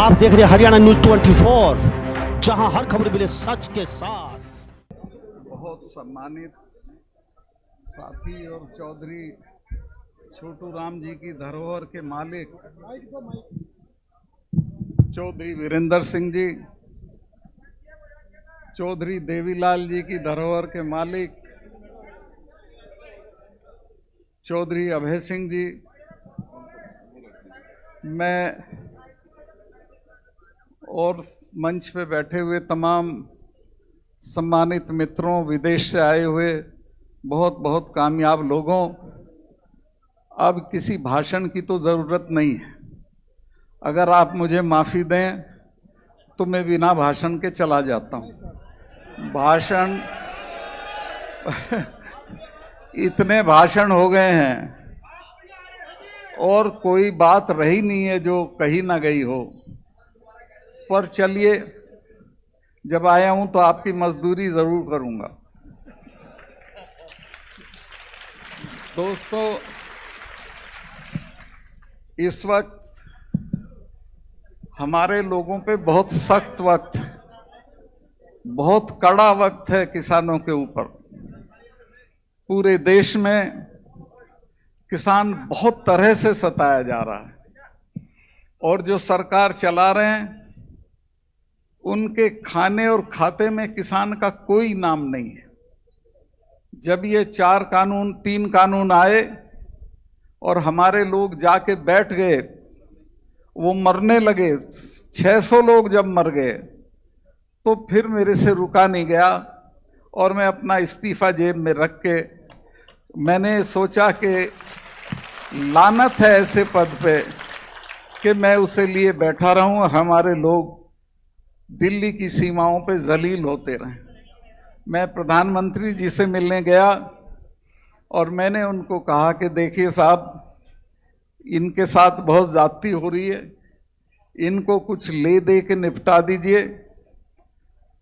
आप देख रहे हैं हरियाणा न्यूज 24, जहां हर खबर मिले सच के साथ। बहुत सम्मानित साथी और चौधरी छोटू राम जी की धरोहर के मालिक चौधरी वीरेंद्र सिंह जी, चौधरी देवीलाल जी की धरोहर के मालिक चौधरी अभय सिंह जी, मैं और मंच पे बैठे हुए तमाम सम्मानित मित्रों, विदेश से आए हुए बहुत बहुत कामयाब लोगों, अब किसी भाषण की तो ज़रूरत नहीं है। अगर आप मुझे माफ़ी दें तो मैं बिना भाषण के चला जाता हूँ। भाषण इतने भाषण हो गए हैं और कोई बात रही नहीं है जो कही ना गई हो। पर चलिए, जब आया हूं तो आपकी मजदूरी जरूर करूंगा। दोस्तों, इस वक्त हमारे लोगों पे बहुत सख्त वक्त, बहुत कड़ा वक्त है किसानों के ऊपर। पूरे देश में किसान बहुत तरह से सताया जा रहा है और जो सरकार चला रहे हैं उनके खाने और खाते में किसान का कोई नाम नहीं है। जब ये 3 कानून आए और हमारे लोग जाके बैठ गए, वो मरने लगे, 600 लोग जब मर गए, तो फिर मेरे से रुका नहीं गया और मैं अपना इस्तीफा जेब में रख के मैंने सोचा कि लानत है ऐसे पद पे कि मैं उसे लिए बैठा रहूं और हमारे लोग दिल्ली की सीमाओं पे जलील होते रहे। मैं प्रधानमंत्री जी से मिलने गया और मैंने उनको कहा कि देखिए साहब, इनके साथ बहुत ज्यादती हो रही है, इनको कुछ ले दे के निपटा दीजिए।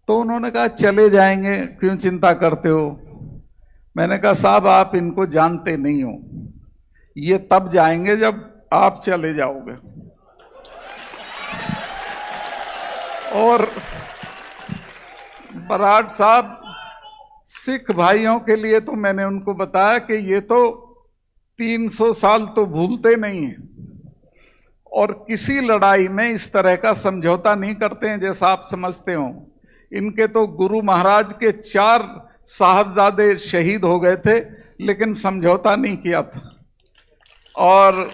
तो उन्होंने कहा चले जाएंगे, क्यों चिंता करते हो। मैंने कहा साहब, आप इनको जानते नहीं हो, ये तब जाएंगे जब आप चले जाओगे। और बराड़ साहब, सिख भाइयों के लिए तो मैंने उनको बताया कि ये तो 300 साल तो भूलते नहीं हैं और किसी लड़ाई में इस तरह का समझौता नहीं करते हैं जैसा आप समझते हो। इनके तो गुरु महाराज के 4 साहबजादे शहीद हो गए थे, लेकिन समझौता नहीं किया था। और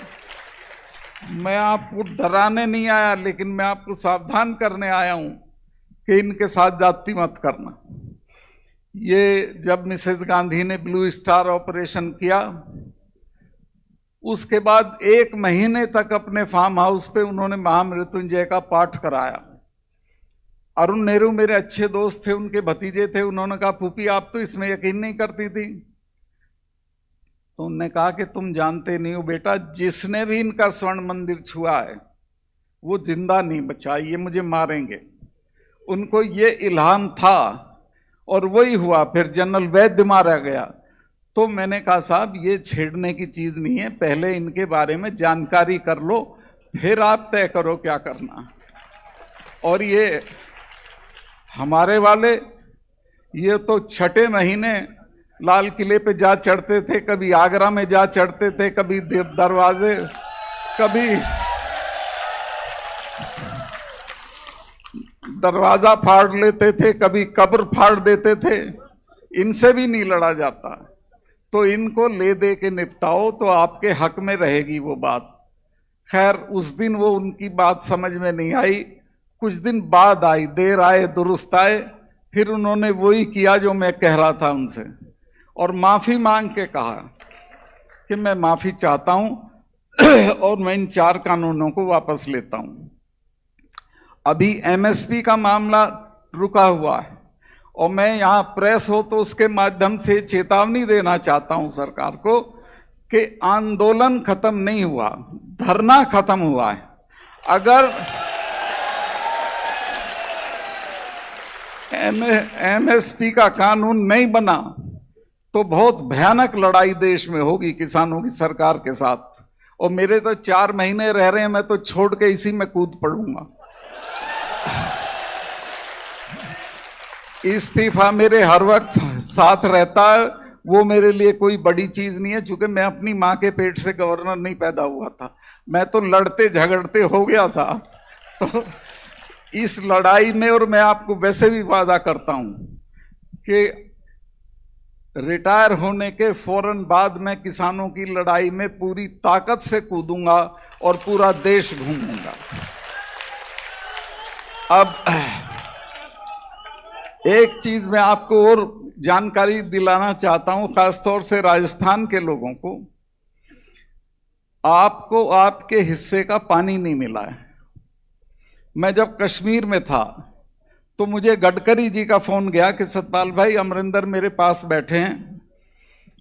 मैं आपको डराने नहीं आया, लेकिन मैं आपको सावधान करने आया हूं कि इनके साथ जाति मत करना। ये जब मिसेस गांधी ने ब्लू स्टार ऑपरेशन किया, उसके बाद 1 महीने तक अपने फार्म हाउस पे उन्होंने महामृत्युंजय का पाठ कराया। अरुण नेहरू मेरे अच्छे दोस्त थे, उनके भतीजे थे। उन्होंने कहा फूफी आप तो इसमें यकीन नहीं करती थी। तो उन्होंने कहा कि तुम जानते नहीं हो बेटा, जिसने भी इनका स्वर्ण मंदिर छुआ है वो जिंदा नहीं बचा, ये मुझे मारेंगे। उनको ये इल्हाम था और वही हुआ। फिर जनरल वैद्य मारा गया। तो मैंने कहा साहब, ये छेड़ने की चीज नहीं है, पहले इनके बारे में जानकारी कर लो, फिर आप तय करो क्या करना। और ये हमारे वाले, ये तो 6ठे महीने लाल किले पे जा चढ़ते थे, कभी आगरा में जा चढ़ते थे, कभी दरवाजे, कभी दरवाजा फाड़ लेते थे, कभी कब्र फाड़ देते थे। इनसे भी नहीं लड़ा जाता। तो इनको ले दे के निपटाओ तो आपके हक में रहेगी वो बात। खैर, उस दिन वो उनकी बात समझ में नहीं आई। कुछ दिन बाद आई, देर आए दुरुस्त आए। फिर उन्होंने वही किया जो मैं कह रहा था उनसे, और माफी मांग के कहा कि मैं माफी चाहता हूं और मैं इन 4 कानूनों को वापस लेता हूं। अभी एमएसपी का मामला रुका हुआ है और मैं यहां प्रेस हो तो उसके माध्यम से चेतावनी देना चाहता हूं सरकार को कि आंदोलन खत्म नहीं हुआ, धरना खत्म हुआ है। अगर एमएसपी का कानून नहीं बना तो बहुत भयानक लड़ाई देश में होगी किसानों की सरकार के साथ। और मेरे तो 4 महीने रह रहे हैं, मैं तो छोड़ के इसी में कूद पड़ूंगा। इस्तीफा मेरे हर वक्त साथ रहता है, वो मेरे लिए कोई बड़ी चीज नहीं है, क्योंकि मैं अपनी माँ के पेट से गवर्नर नहीं पैदा हुआ था, मैं तो लड़ते झगड़ते हो गया था। तो इस लड़ाई में, और मैं आपको वैसे भी वादा करता हूं कि रिटायर होने के फौरन बाद मैं किसानों की लड़ाई में पूरी ताकत से कूदूंगा और पूरा देश घूमूंगा। अब एक चीज मैं आपको और जानकारी दिलाना चाहता हूं, खासतौर से राजस्थान के लोगों को। आपको आपके हिस्से का पानी नहीं मिला है। मैं जब कश्मीर में था तो मुझे गडकरी जी का फोन गया कि सतपाल भाई, अमरिंदर मेरे पास बैठे हैं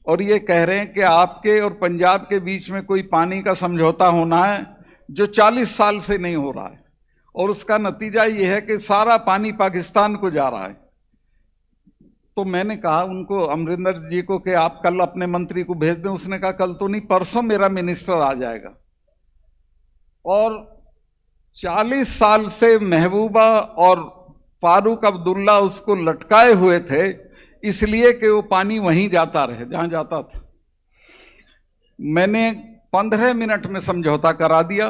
और ये कह रहे हैं कि आपके और पंजाब के बीच में कोई पानी का समझौता होना है जो 40 साल से नहीं हो रहा है, और उसका नतीजा ये है कि सारा पानी पाकिस्तान को जा रहा है। तो मैंने कहा उनको, अमरिंदर जी को, कि आप कल अपने मंत्री को भेज दें। उसने कहा कल तो नहीं, परसों मेरा मिनिस्टर आ जाएगा। और 40 साल से महबूबा और फारूक अब्दुल्ला उसको लटकाए हुए थे, इसलिए कि वो पानी वहीं जाता रहे जहां जाता था। मैंने 15 मिनट में समझौता करा दिया।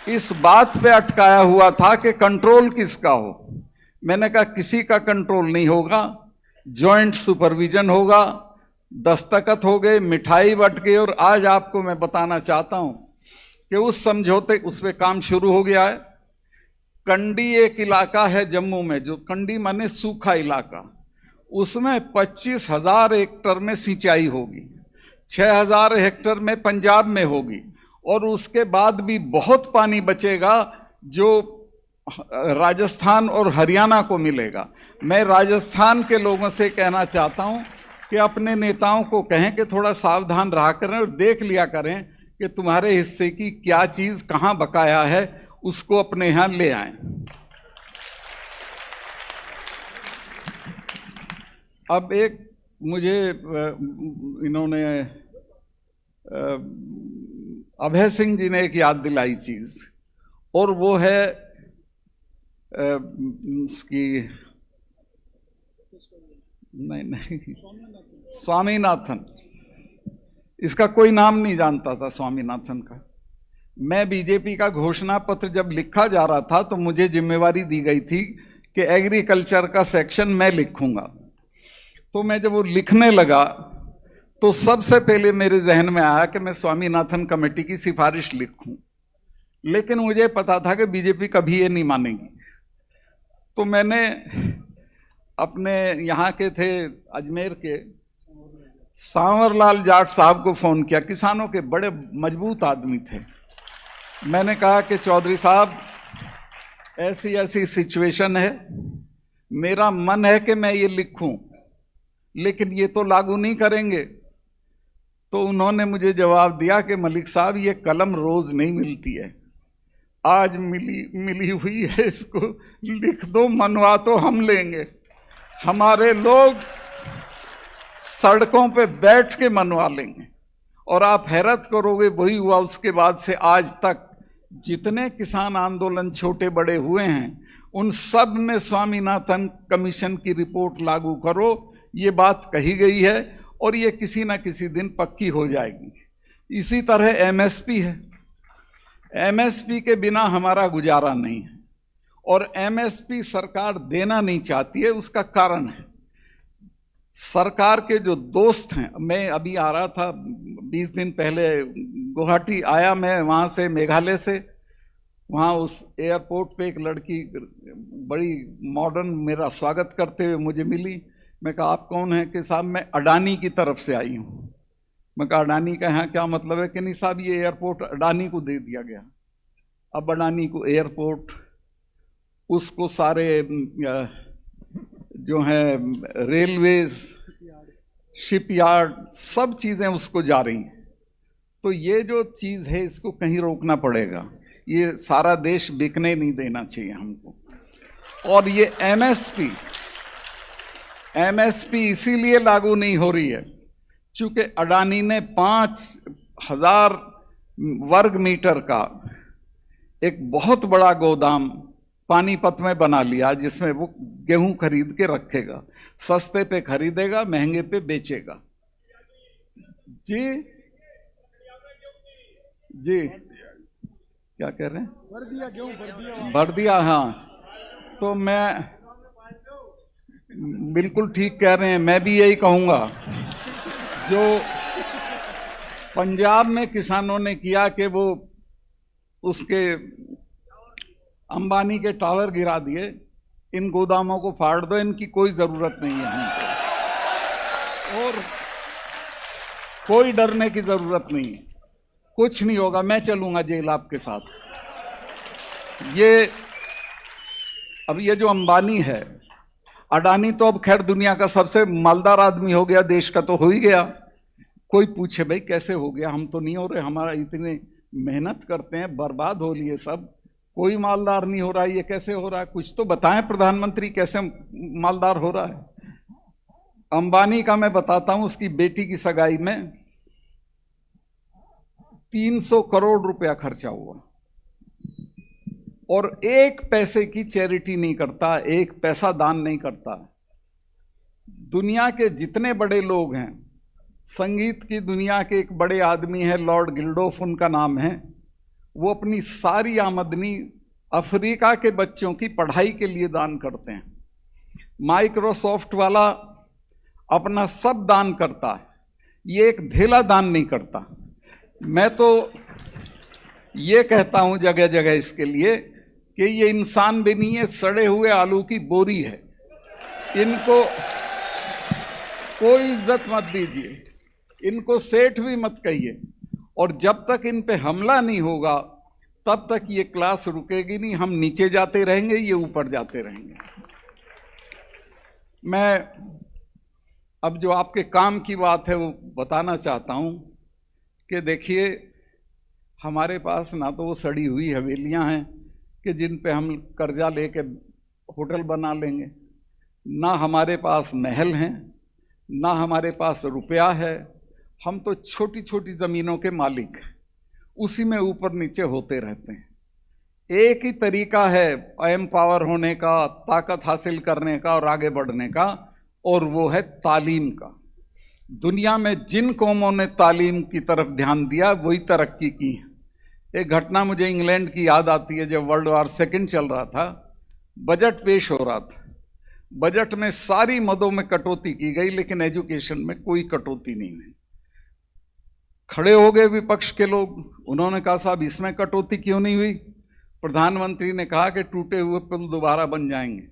इस बात पे अटकाया हुआ था कि कंट्रोल किसका हो। मैंने कहा किसी का कंट्रोल नहीं होगा, जॉइंट सुपरविजन होगा। दस्तखत हो गए, मिठाई बट गई, और आज आपको मैं बताना चाहता हूं कि उस समझौते, उस पे काम शुरू हो गया है। कंडी एक इलाका है जम्मू में, जो कंडी माने सूखा इलाका, उसमें 25,000 हेक्टर में सिंचाई होगी, 6,000 हेक्टर में पंजाब में होगी, और उसके बाद भी बहुत पानी बचेगा जो राजस्थान और हरियाणा को मिलेगा। मैं राजस्थान के लोगों से कहना चाहता हूं कि अपने नेताओं को कहें कि थोड़ा सावधान रहा करें और देख लिया करें कि तुम्हारे हिस्से की क्या चीज कहां बकाया है, उसको अपने यहां ले आएं। अब एक मुझे इन्होंने अभय सिंह जी ने एक याद दिलाई चीज, और वो है उसकी, नहीं, स्वामीनाथन। इसका कोई नाम नहीं जानता था स्वामीनाथन का। मैं बीजेपी का घोषणा पत्र जब लिखा जा रहा था तो मुझे जिम्मेवारी दी गई थी कि एग्रीकल्चर का सेक्शन मैं लिखूंगा। तो मैं जब वो लिखने लगा तो सबसे पहले मेरे जहन में आया कि मैं स्वामीनाथन कमेटी की सिफारिश लिखूं, लेकिन मुझे पता था कि बीजेपी कभी ये नहीं मानेगी। तो मैंने अपने यहाँ के थे, अजमेर के सांवरलाल जाट साहब को फोन किया, किसानों के बड़े मजबूत आदमी थे। मैंने कहा कि चौधरी साहब, ऐसी ऐसी सिचुएशन है, मेरा मन है कि मैं ये लिखूं, लेकिन ये तो लागू नहीं करेंगे। तो उन्होंने मुझे जवाब दिया कि मलिक साहब, ये कलम रोज नहीं मिलती है, आज मिली हुई है, इसको लिख दो, मनवा तो हम लेंगे। हमारे लोग सड़कों पे बैठ के मनवा लेंगे। और आप हैरत करोगे, वही हुआ। उसके बाद से आज तक जितने किसान आंदोलन छोटे बड़े हुए हैं, उन सब में स्वामीनाथन कमीशन की रिपोर्ट लागू करो, ये बात कही गई है, और ये किसी ना किसी दिन पक्की हो जाएगी। इसी तरह एमएसपी है। एमएसपी के बिना हमारा गुजारा नहीं है, और एमएसपी सरकार देना नहीं चाहती है। उसका कारण है, सरकार के जो दोस्त हैं, मैं अभी आ रहा था 20 दिन पहले गुवाहाटी आया, मैं वहाँ से, मेघालय से। वहाँ उस एयरपोर्ट पे एक लड़की बड़ी मॉडर्न मेरा स्वागत करते हुए मुझे मिली। मैं कहा आप कौन हैं? कि साहब मैं अडानी की तरफ से आई हूँ। मैं कहा अडानी का यहाँ क्या मतलब है? कि नहीं साहब, ये एयरपोर्ट अडानी को दे दिया गया। अब अडानी को एयरपोर्ट, उसको सारे जो हैं रेलवेज, शिपयार्ड, सब चीज़ें उसको जा रही हैं। तो ये जो चीज़ है, इसको कहीं रोकना पड़ेगा। ये सारा देश बिकने नहीं देना चाहिए हमको। और ये एमएसपी इसीलिए लागू नहीं हो रही है क्योंकि अडानी ने 5,000 वर्ग मीटर का एक बहुत बड़ा गोदाम पानीपत में बना लिया, जिसमें वो गेहूं खरीद के रखेगा, सस्ते पे खरीदेगा, महंगे पे बेचेगा। जी जी, क्या कह रहे हैं? भर दिया। हाँ, तो मैं बिल्कुल ठीक कह रहे हैं, मैं भी यही कहूंगा। जो पंजाब में किसानों ने किया कि वो उसके अंबानी के टावर गिरा दिए, इन गोदामों को फाड़ दो, इनकी कोई जरूरत नहीं है हमको, और कोई डरने की जरूरत नहीं है, कुछ नहीं होगा, मैं चलूंगा जेल आपके साथ। ये जो अंबानी है, अडानी तो अब खैर दुनिया का सबसे मालदार आदमी हो गया, देश का तो हो ही गया। कोई पूछे भाई कैसे हो गया, हम तो नहीं हो रहे, हमारा इतने मेहनत करते हैं, बर्बाद हो लिए सब, कोई मालदार नहीं हो रहा, ये कैसे हो रहा है? कुछ तो बताएं प्रधानमंत्री, कैसे मालदार हो रहा है? अंबानी का मैं बताता हूं, उसकी बेटी की सगाई में 300 करोड़ रुपया खर्चा हुआ, और एक पैसे की चैरिटी नहीं करता, एक पैसा दान नहीं करता। दुनिया के जितने बड़े लोग हैं, संगीत की दुनिया के एक बड़े आदमी है लॉर्ड गिल्डोफ, उनका नाम है, वो अपनी सारी आमदनी अफ्रीका के बच्चों की पढ़ाई के लिए दान करते हैं। माइक्रोसॉफ्ट वाला अपना सब दान करता है, ये एक धेला दान नहीं करता। मैं तो ये कहता हूं जगह जगह इसके लिए कि ये इंसान भी नहीं है, सड़े हुए आलू की बोरी है, इनको कोई इज्जत मत दीजिए, इनको सेठ भी मत कहिए, और जब तक इन पे हमला नहीं होगा तब तक ये क्लास रुकेगी नहीं, हम नीचे जाते रहेंगे, ये ऊपर जाते रहेंगे। मैं अब जो आपके काम की बात है वो बताना चाहता हूं कि देखिए, हमारे पास ना तो वो सड़ी हुई हवेलियां हैं कि जिन पे हम कर्जा लेके होटल बना लेंगे, ना हमारे पास महल हैं, ना हमारे पास रुपया है, हम तो छोटी छोटी ज़मीनों के मालिक हैं, उसी में ऊपर नीचे होते रहते हैं। एक ही तरीका है एम्पावर होने का, ताकत हासिल करने का और आगे बढ़ने का, और वो है तालीम का। दुनिया में जिन कौमों ने तालीम की तरफ ध्यान दिया वही तरक्की की है। एक घटना मुझे इंग्लैंड की याद आती है, जब वर्ल्ड वॉर सेकंड चल रहा था, बजट पेश हो रहा था, बजट में सारी मदों में कटौती की गई, लेकिन एजुकेशन में कोई कटौती नहीं हुई। खड़े हो गए विपक्ष के लोग, उन्होंने कहा साहब इसमें कटौती क्यों नहीं हुई? प्रधानमंत्री ने कहा कि टूटे हुए पुल दोबारा बन जाएंगे,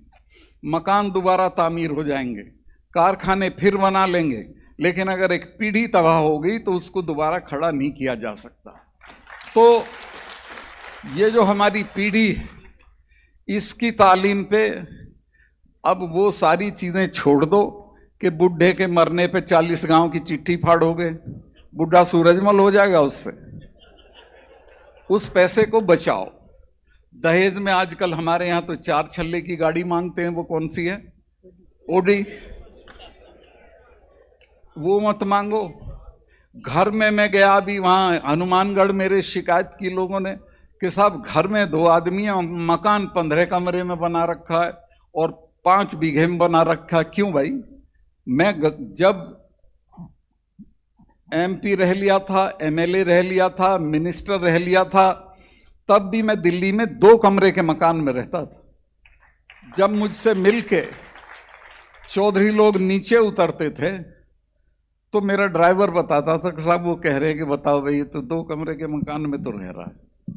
मकान दोबारा तामीर हो जाएंगे, कारखाने फिर बना लेंगे, लेकिन अगर एक पीढ़ी तबाह हो गई तो उसको दोबारा खड़ा नहीं किया जा सकता। तो ये जो हमारी पीढ़ी है, इसकी तालीम पे अब वो सारी चीज़ें छोड़ दो कि बुढ़े के मरने पे 40 गांव की चिट्ठी फाड़ोगे, बुढ़ा सूरजमल हो जाएगा उससे। उस पैसे को बचाओ। दहेज में आजकल हमारे यहाँ तो 4 छल्ले की गाड़ी मांगते हैं, वो कौन सी है? ओडी। वो मत मांगो। घर में मैं गया अभी, वहाँ हनुमानगढ़ मेरे शिकायत की लोगों ने कि साहब घर में 2 आदमी हैं, मकान 15 कमरे में बना रखा है और 5 बीघे में बना रखा है। क्यों भाई? मैं जब एमपी रह लिया था, एमएलए रह लिया था, मिनिस्टर रह लिया था, तब भी मैं दिल्ली में 2 कमरे के मकान में रहता था। जब मुझसे मिलके चौधरी लोग नीचे उतरते थे तो मेरा ड्राइवर बताता था कि साहब वो कह रहे हैं कि बताओ भाई, ये तो 2 कमरे के मकान में तो रह रहा है।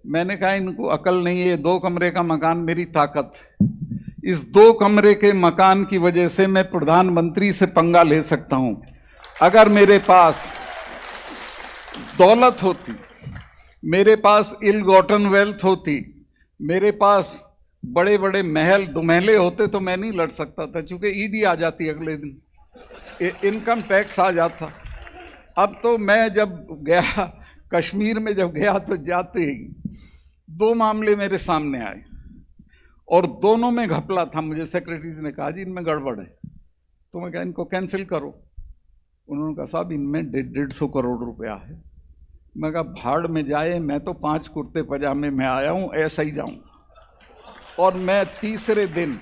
मैंने कहा इनको अकल नहीं है, 2 कमरे का मकान मेरी ताकत है। इस 2 कमरे के मकान की वजह से मैं प्रधानमंत्री से पंगा ले सकता हूं। अगर मेरे पास दौलत होती, मेरे पास इल गॉटन वेल्थ होती, मेरे पास बड़े बड़े महल दुमहले होते तो मैं नहीं लड़ सकता था, क्योंकि ईडी आ जाती अगले दिन, इनकम टैक्स आ जाता। अब तो मैं जब गया कश्मीर में, जब गया तो जाते ही 2 मामले मेरे सामने आए और दोनों में घपला था। मुझे सेक्रेटरी ने कहा जी इनमें गड़बड़ है, तो मैं कहा इनको कैंसिल करो। उन्होंने कहा साहब इनमें 150 करोड़ रुपया है। मैं कहा भाड़ में जाए, मैं तो 5 कुर्ते पजामे में आया हूं, ऐसा ही जाऊं। और मैं तीसरे दिन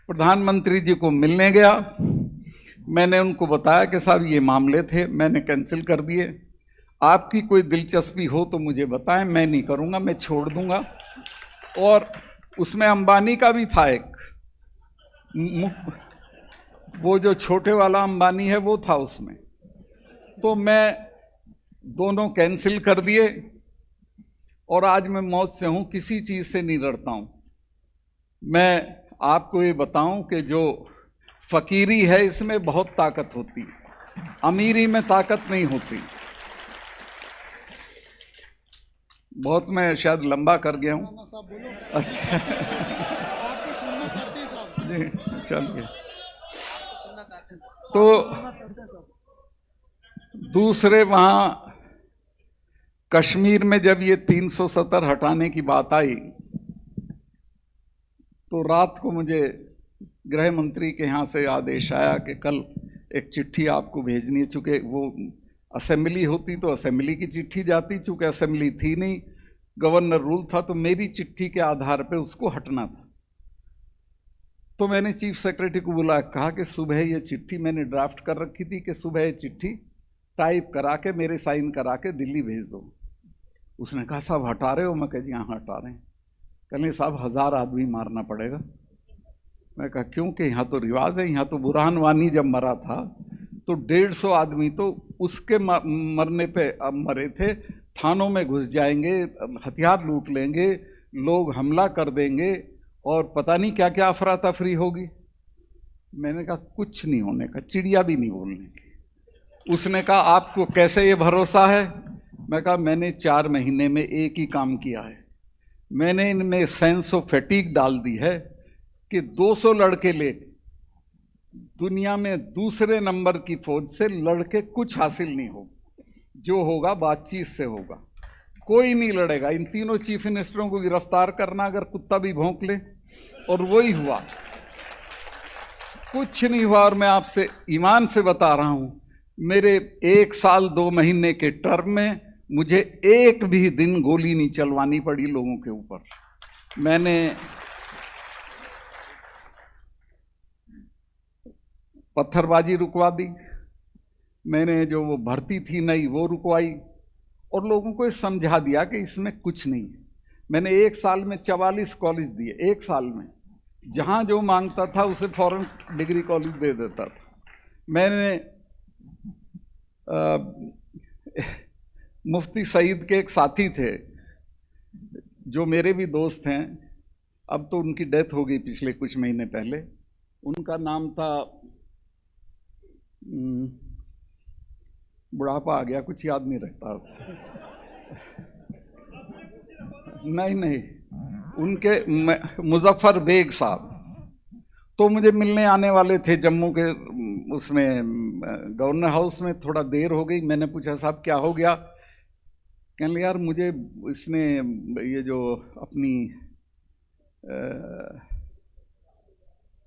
प्रधानमंत्री जी को मिलने गया। मैंने उनको बताया कि साहब ये मामले थे, मैंने कैंसिल कर दिए, आपकी कोई दिलचस्पी हो तो मुझे बताएं, मैं नहीं करूँगा, मैं छोड़ दूँगा। और उसमें अंबानी का भी था एक, वो जो छोटे वाला अंबानी है वो था उसमें। तो मैं दोनों कैंसिल कर दिए और आज मैं मौत से हूं, किसी चीज से नहीं डरता हूं। मैं आपको ये बताऊं कि जो फकीरी है इसमें बहुत ताकत होती है, अमीरी में ताकत नहीं होती। बहुत मैं शायद लंबा कर गया हूं। अच्छा आपको सुनना चाहते हैं साहब। जी चलिए। तो दूसरे वहां कश्मीर में जब ये 370 हटाने की बात आई तो रात को मुझे गृह मंत्री के यहाँ से आदेश आया कि कल एक चिट्ठी आपको भेजनी है। चूँकि वो असेंबली होती तो असेंबली की चिट्ठी जाती, चूँकि असेंबली थी नहीं, गवर्नर रूल था, तो मेरी चिट्ठी के आधार पे उसको हटना था। तो मैंने चीफ सेक्रेटरी को बुला कहा कि सुबह ये चिट्ठी मैंने ड्राफ्ट कर रखी थी कि सुबह ये चिट्ठी टाइप करा के मेरे साइन करा के दिल्ली भेज दो। उसने कहा साहब हटा रहे हो? मैं कहा जी हाँ हटा रहे हैं। कहने साहब 1000 आदमी मारना पड़ेगा। मैं कहा क्यों? कि यहाँ तो रिवाज है, यहाँ तो बुरहान वानी जब मरा था तो 150 आदमी तो उसके मरने पे मरे थे। थानों में घुस जाएंगे, हथियार लूट लेंगे, लोग हमला कर देंगे और पता नहीं क्या क्या अफरा तफरी होगी। मैंने कहा कुछ नहीं होने का, चिड़िया भी नहीं बोलने की। उसने कहा आपको कैसे ये भरोसा है? मैं कहा मैंने 4 महीने में एक ही काम किया है, मैंने इनमें सेंस ऑफ फैटिग डाल दी है कि 200 लड़के ले दुनिया में दूसरे नंबर की फौज से लड़के कुछ हासिल नहीं होगा, जो होगा बातचीत से होगा, कोई नहीं लड़ेगा। इन तीनों चीफ मिनिस्टरों को गिरफ्तार करना अगर कुत्ता भी भौंक ले, और वही हुआ, कुछ नहीं हुआ। और मैं आपसे ईमान से बता रहा हूं, मेरे 1 साल 2 महीने के टर्म में मुझे एक भी दिन गोली नहीं चलवानी पड़ी लोगों के ऊपर। मैंने पत्थरबाजी रुकवा दी, मैंने जो वो भर्ती थी नई वो रुकवाई, और लोगों को समझा दिया कि इसमें कुछ नहीं है। मैंने 1 साल में 44 कॉलेज दिए, 1 साल में। जहां जो मांगता था उसे फौरन डिग्री कॉलेज दे देता था। मैंने मुफ्ती सईद के एक साथी थे जो मेरे भी दोस्त हैं, अब तो उनकी डेथ हो गई पिछले कुछ महीने पहले। उनका नाम था, बुढ़ापा आ गया, कुछ याद नहीं रहता। नहीं, उनके मुजफ्फर बेग साहब तो मुझे मिलने आने वाले थे जम्मू के उसमें गवर्नर हाउस में। थोड़ा देर हो गई, मैंने पूछा साहब क्या हो गया? कहने यार मुझे इसने ये जो अपनी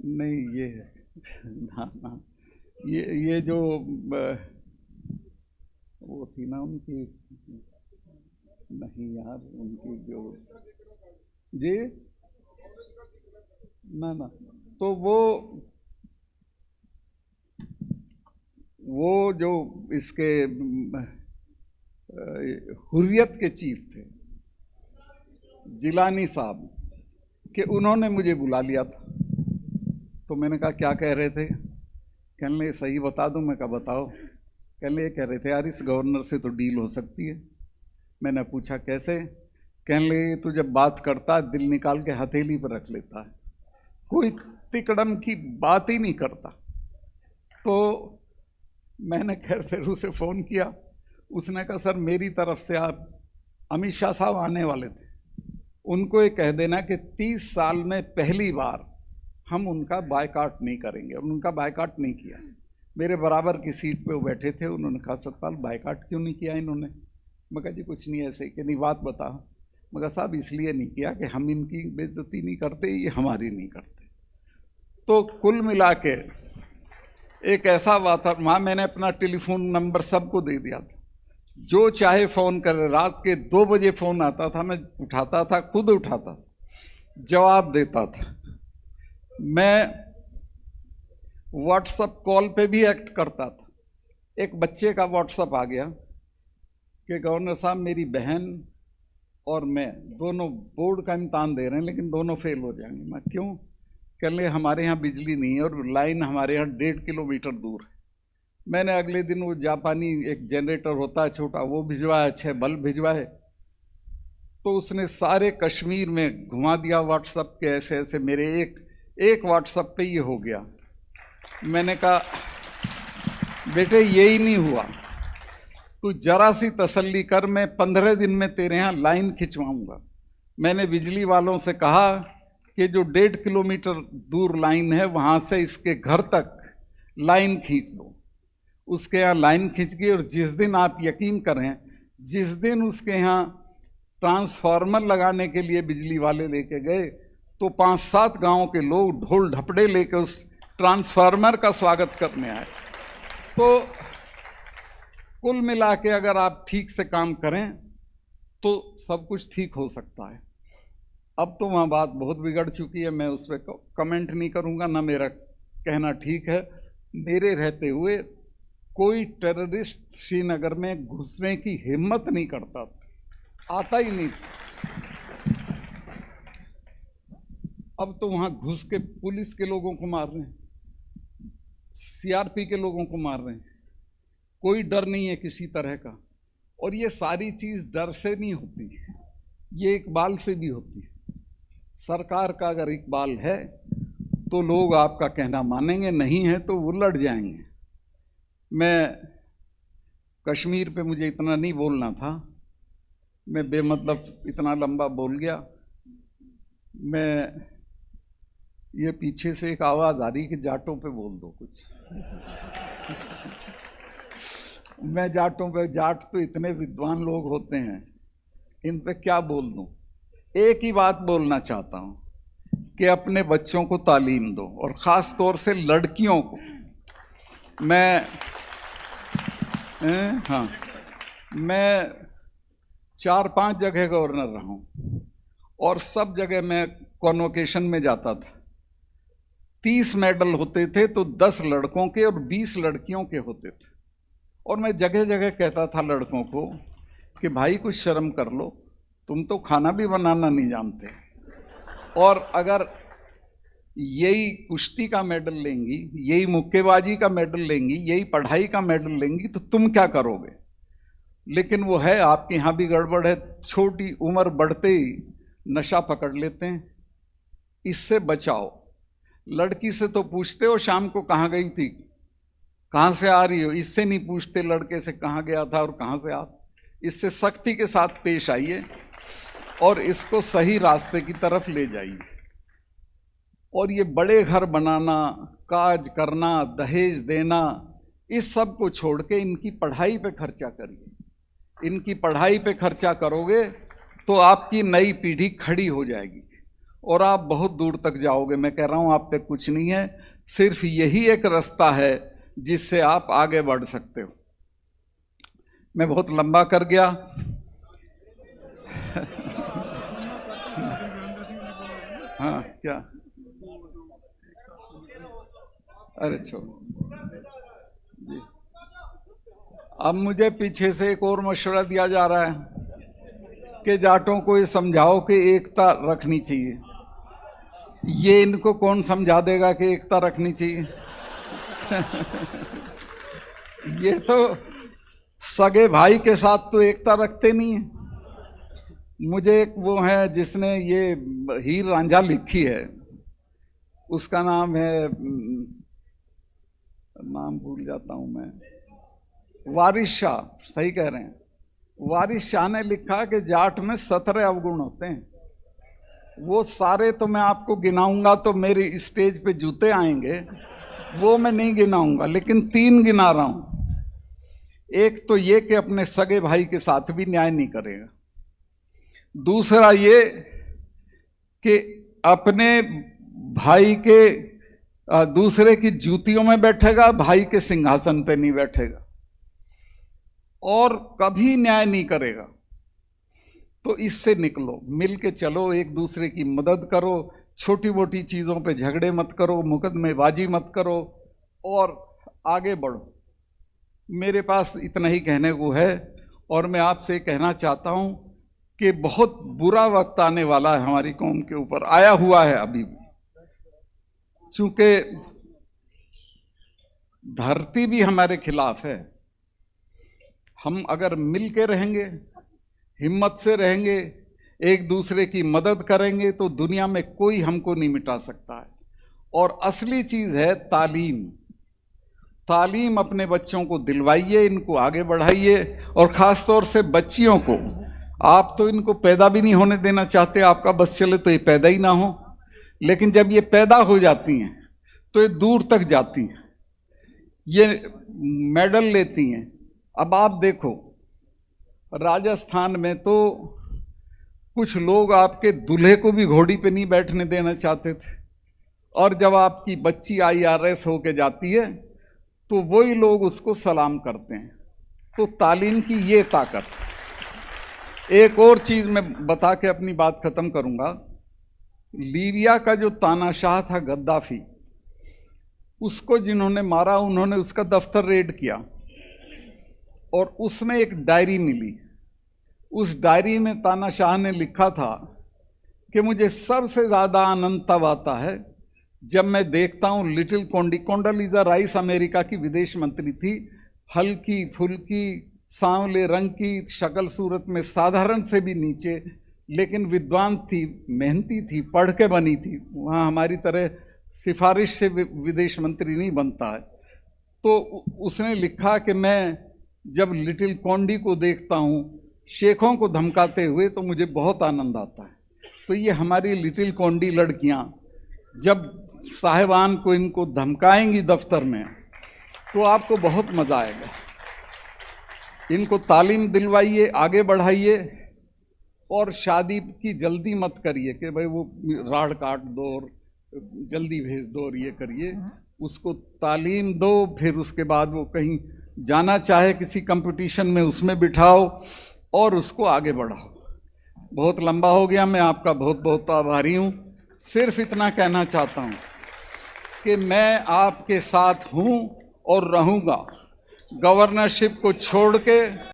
नहीं ये हाँ ये जो वो थी ना उनकी, नहीं यार उनकी जो जी ना तो वो जो इसके हुर्रियत के चीफ थे जिलानी साहब कि उन्होंने मुझे बुला लिया था। तो मैंने कहा क्या कह रहे थे? कहने लगे सही बता दूं? मैं कहा बताओ। कहने लगे कह रहे थे यार इस गवर्नर से तो डील हो सकती है। मैंने पूछा कैसे? कहने लगे तू जब बात करता है दिल निकाल के हथेली पर रख लेता है, कोई तिकड़म की बात ही नहीं करता। तो मैंने खैर फिर उसे फ़ोन किया, उसने कहा सर मेरी तरफ से आप अमित शाह साहब आने वाले थे, उनको ये कह देना कि 30 साल में पहली बार हम उनका बायकाट नहीं करेंगे। और उनका बायकाट नहीं किया। मेरे बराबर की सीट पे वो बैठे थे, उन्होंने कहा सतपाल बायकाट क्यों नहीं किया इन्होंने? मैं कहा जी कुछ नहीं ऐसे कि नहीं बात बता। मैं कहा साहब इसलिए नहीं किया कि हम इनकी बेइज्जती नहीं करते, ये हमारी नहीं करते। तो कुल मिला के एक ऐसा बात था, वहाँ मैंने अपना टेलीफोन नंबर सबको दे दिया था, जो चाहे फ़ोन करे। रात के 2 बजे फ़ोन आता था, मैं उठाता था, खुद उठाता था। जवाब देता था। मैं व्हाट्सएप कॉल पे भी एक्ट करता था। एक बच्चे का व्हाट्सएप आ गया कि गवर्नर साहब मेरी बहन और मैं दोनों बोर्ड का इम्तहान दे रहे हैं लेकिन दोनों फेल हो जाएंगे। मैं क्यों? कह ले हमारे यहाँ बिजली नहीं है और लाइन हमारे यहाँ 1.5 किलोमीटर दूर है। मैंने अगले दिन वो जापानी एक जनरेटर होता है छोटा, वो भिजवाया, 6 बल्ब भिजवाए। तो उसने सारे कश्मीर में घुमा दिया व्हाट्सएप के, ऐसे ऐसे मेरे एक व्हाट्सएप पे ये हो गया। मैंने कहा बेटे यही नहीं हुआ, तू जरा सी तसल्ली कर, मैं 15 दिन में तेरे यहाँ लाइन खिंचवाऊंगा। मैंने बिजली वालों से कहा कि जो 1.5 किलोमीटर दूर लाइन है वहाँ से इसके घर तक लाइन खींच दो। उसके यहाँ लाइन खींच गई और जिस दिन आप यकीन करें, जिस दिन उसके यहाँ ट्रांसफार्मर लगाने के लिए बिजली वाले लेके गए तो 5-7 गांवों के लोग ढोल ढपड़े लेके उस ट्रांसफार्मर का स्वागत करने आए। तो कुल मिला के अगर आप ठीक से काम करें तो सब कुछ ठीक हो सकता है। अब तो वहाँ बात बहुत बिगड़ चुकी है, मैं उस पर कमेंट नहीं करूँगा, ना मेरा कहना ठीक है। मेरे रहते हुए कोई टेररिस्ट श्रीनगर में घुसने की हिम्मत नहीं करता, आता ही नहीं। अब तो वहाँ घुस के पुलिस के लोगों को मार रहे हैं, सीआरपी के लोगों को मार रहे हैं, कोई डर नहीं है किसी तरह का। और ये सारी चीज़ डर से नहीं होती, ये इकबाल से भी होती है। सरकार का अगर इकबाल है तो लोग आपका कहना मानेंगे, नहीं है तो वो लड़ जाएंगे। मैं कश्मीर पे मुझे इतना नहीं बोलना था, मैं बेमतलब इतना लंबा बोल गया। मैं ये पीछे से एक आवाज़ आ रही कि जाटों पे बोल दो कुछ। मैं जाटों पे, जाट तो इतने विद्वान लोग होते हैं, इन पे क्या बोल दूं। एक ही बात बोलना चाहता हूं कि अपने बच्चों को तालीम दो और ख़ास तौर से लड़कियों को। मैं 4-5 जगह गवर्नर रहा हूं और सब जगह मैं कॉन्वोकेशन में जाता था। 30 मेडल होते थे तो 10 लड़कों के और 20 लड़कियों के होते थे। और मैं जगह जगह कहता था लड़कों को कि भाई कुछ शर्म कर लो, तुम तो खाना भी बनाना नहीं जानते। और अगर यही कुश्ती का मेडल लेंगी, यही मुक्केबाजी का मेडल लेंगी, यही पढ़ाई का मेडल लेंगी तो तुम क्या करोगे। लेकिन वो है, आपके यहाँ भी गड़बड़ है। छोटी उम्र बढ़ते ही नशा पकड़ लेते हैं, इससे बचाओ। लड़की से तो पूछते हो शाम को कहाँ गई थी, कहाँ से आ रही हो, इससे नहीं पूछते लड़के से कहाँ गया था और कहाँ से आ। इससे सख्ती के साथ पेश आइए और इसको सही रास्ते की तरफ ले जाइए। और ये बड़े घर बनाना, काज करना, दहेज देना, इस सब को छोड़ के इनकी पढ़ाई पे खर्चा करिए। इनकी पढ़ाई पे खर्चा करोगे तो आपकी नई पीढ़ी खड़ी हो जाएगी और आप बहुत दूर तक जाओगे। मैं कह रहा हूँ आप पे कुछ नहीं है, सिर्फ यही एक रास्ता है जिससे आप आगे बढ़ सकते हो। मैं बहुत लंबा कर गया। हाँ क्या, अरे छोड़ो जी। अब मुझे पीछे से एक और मशवरा दिया जा रहा है कि जाटों को ये समझाओ कि एकता रखनी चाहिए। ये इनको कौन समझा देगा कि एकता रखनी चाहिए। ये तो सगे भाई के साथ तो एकता रखते नहीं है। मुझे एक वो है जिसने ये हीर रांझा लिखी है, उसका नाम है, नाम भूल जाता हूं मैं, वारिस शाह, सही कह रहे हैं। वारिस शाह ने लिखा कि जाट में 17 अवगुण होते हैं। वो सारे तो मैं आपको गिनाऊंगा तो मेरी स्टेज पे जूते आएंगे, वो मैं नहीं गिनाऊंगा, लेकिन 3 गिना रहा हूं। एक तो ये कि अपने सगे भाई के साथ भी न्याय नहीं करेगा। दूसरा ये कि अपने भाई के दूसरे की जूतियों में बैठेगा, भाई के सिंहासन पे नहीं बैठेगा और कभी न्याय नहीं करेगा। तो इससे निकलो, मिल के चलो, एक दूसरे की मदद करो, छोटी मोटी चीज़ों पे झगड़े मत करो, मुकदमेबाजी मत करो और आगे बढ़ो। मेरे पास इतना ही कहने को है और मैं आपसे कहना चाहता हूं कि बहुत बुरा वक्त आने वाला है हमारी कौम के ऊपर, आया हुआ है अभी भी। चूंकि धरती भी हमारे खिलाफ है, हम अगर मिल के रहेंगे, हिम्मत से रहेंगे, एक दूसरे की मदद करेंगे तो दुनिया में कोई हमको नहीं मिटा सकता है। और असली चीज़ है तालीम। तालीम अपने बच्चों को दिलवाइए, इनको आगे बढ़ाइए, और ख़ास तौर से बच्चियों को। आप तो इनको पैदा भी नहीं होने देना चाहते, आपका बस चले तो ये पैदा ही ना हो, लेकिन जब ये पैदा हो जाती हैं तो ये दूर तक जाती हैं, ये मेडल लेती हैं। अब आप देखो, राजस्थान में तो कुछ लोग आपके दूल्हे को भी घोड़ी पे नहीं बैठने देना चाहते थे, और जब आपकी बच्ची IRS होके जाती है तो वही लोग उसको सलाम करते हैं। तो तालीम की ये ताकत। एक और चीज़ मैं बता के अपनी बात ख़त्म करूँगा। लीबिया का जो तानाशाह था गद्दाफी, उसको जिन्होंने मारा उन्होंने उसका दफ्तर रेड किया और उसमें एक डायरी मिली। उस डायरी में तानाशाह ने लिखा था कि मुझे सबसे ज़्यादा आनंद तब आता है जब मैं देखता हूँ लिटिल कोंडोलीज़ा राइस अमेरिका की विदेश मंत्री थी, हल्की फुल्की सांवले रंग की, शक्ल सूरत में साधारण से भी नीचे, लेकिन विद्वान थी, मेहनती थी, पढ़ के बनी थी। वहाँ हमारी तरह सिफारिश से विदेश मंत्री नहीं बनता है। तो उसने लिखा कि मैं जब लिटिल कोंडी को देखता हूँ शेखों को धमकाते हुए तो मुझे बहुत आनंद आता है। तो ये हमारी लिटिल कोंडी लड़कियाँ जब साहिबान को इनको धमकाएंगी दफ्तर में तो आपको बहुत मज़ा आएगा। इनको तालीम दिलवाइए, आगे बढ़ाइए, और शादी की जल्दी मत करिए कि भाई वो राड़ काट दो और जल्दी भेज दो और ये करिए। उसको तालीम दो, फिर उसके बाद वो कहीं जाना चाहे किसी कंपटीशन में, उसमें बिठाओ और उसको आगे बढ़ाओ। बहुत लंबा हो गया, मैं आपका बहुत बहुत आभारी हूँ। सिर्फ इतना कहना चाहता हूँ कि मैं आपके साथ हूँ और रहूँगा। गवर्नरशिप को छोड़ के